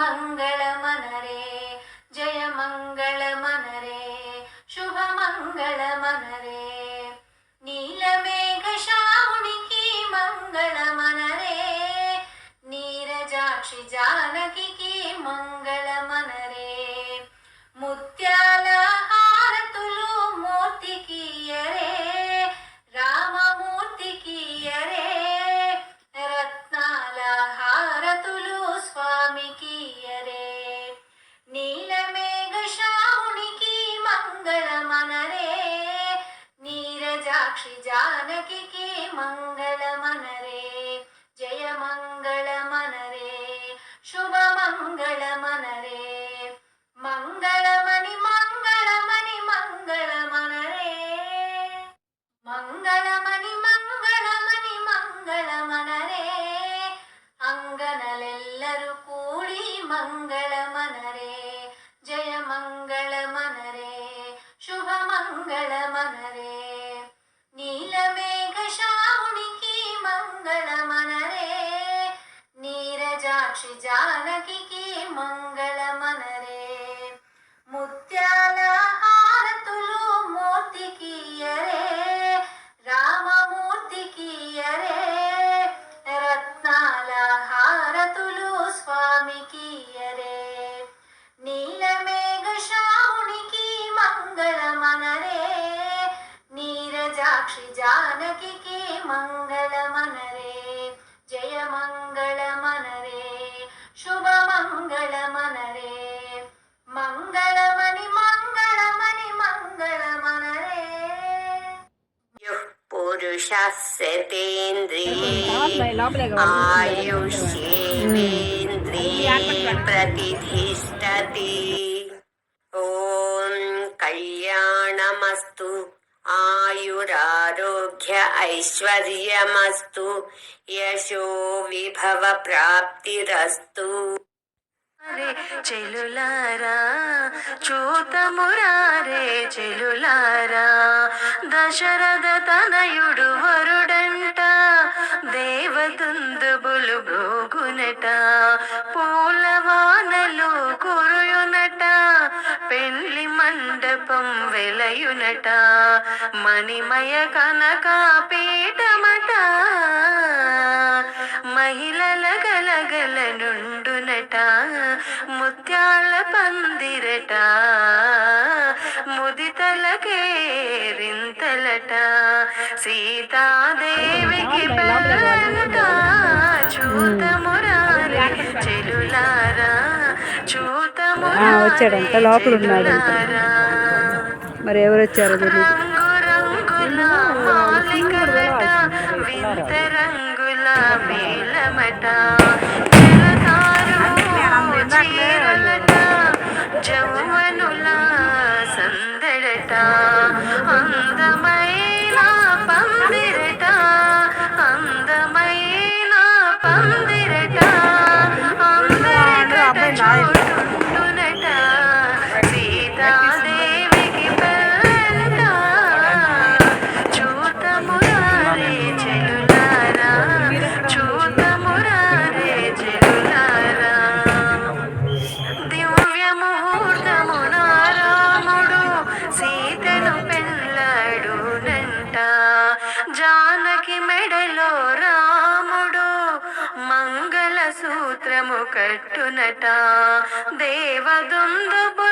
మంగళమనరే జయ మంగళమనరే శుభ మంగళమనరే నీలమేఘ శ్యామునికి మంగళమనరే నీరజాక్షి జానకి మంగళమనరే ముత్యాల హారతులు మూర్తికియరే రామమూర్తికియరే రత్నాల హారతులు స్వామికియరే నీలమేఘ శ్యామునికి మంగళమనరే నీరజాక్షి జానకి మంగళమనరే జయ మంగళమనరే శుభ మంగళమనరే మంగళమణి మంగళమణి మంగళమనరే మంగళమణి మంగళమణి మంగళమనరే అంగనలెల్లరూ కూడి మంగళమనరే జయ మంగళమనరే శుభ మంగళమనరే నీలమేఘ శ్యామునికి మంగళమనరే నీరజాక్షి జానకి మంగళమనరే ముత్యాల హారతులు మూర్తికియరే రామమూర్తికియరే రత్నాల హారతులు స్వామికియరే నీలమేఘ శ్యామునికి మంగళమనరే నీరజాక్షి జానకి మంగళమనరే జయ మంగళమనరే శుభ మంగళమనరే మంగళమణి మంగళమణి మంగళమనరే పురుషः సతేంద్రియే ఆయుష్యేంద్రియే ప్రతిష్ఠతి ఓం కళ్యాణమస్తు ఆయురారోగ్య ఐశ్వర్యమస్తు యశో విభవ ప్రాప్తిరస్తు. చెలులారా చూతమురారే చెలులారా దశరథ తనయుడు వరుడంట దేవదుందుబులు భోగునట పూలవానలు కురుయునట పెళ్లి మండపం వెలయునట మణిమయ కనక పీఠమట మహిళల గలగల నుండునట ముత్యాల పందిరట ముదితలకేరింతలట సీతాదేవికి పెళ్ళంట చూతమురారే చెలులారా వచ్చాడంట లోపల ఉన్నాడంట మరి ఎవరు వచ్చారో తెలియదు రంగురంగుల మాలికలట వింత రంగుల మేళమట చీరలట జౌవనుల సందడట అందమైన పందిరట అందమైన పందిరట అందరికట చోటుండునట సీతాదేవికి పెళ్ళంట చూతమురారే చెలులారా చూతమురారే చెలులారా దివ్య ముహూర్తమున రాముడు సీతను పెళ్ళాడునంట జానకి మెడలో రాముడు మంగళ సూత్రము కట్టునట దేవదుందుబు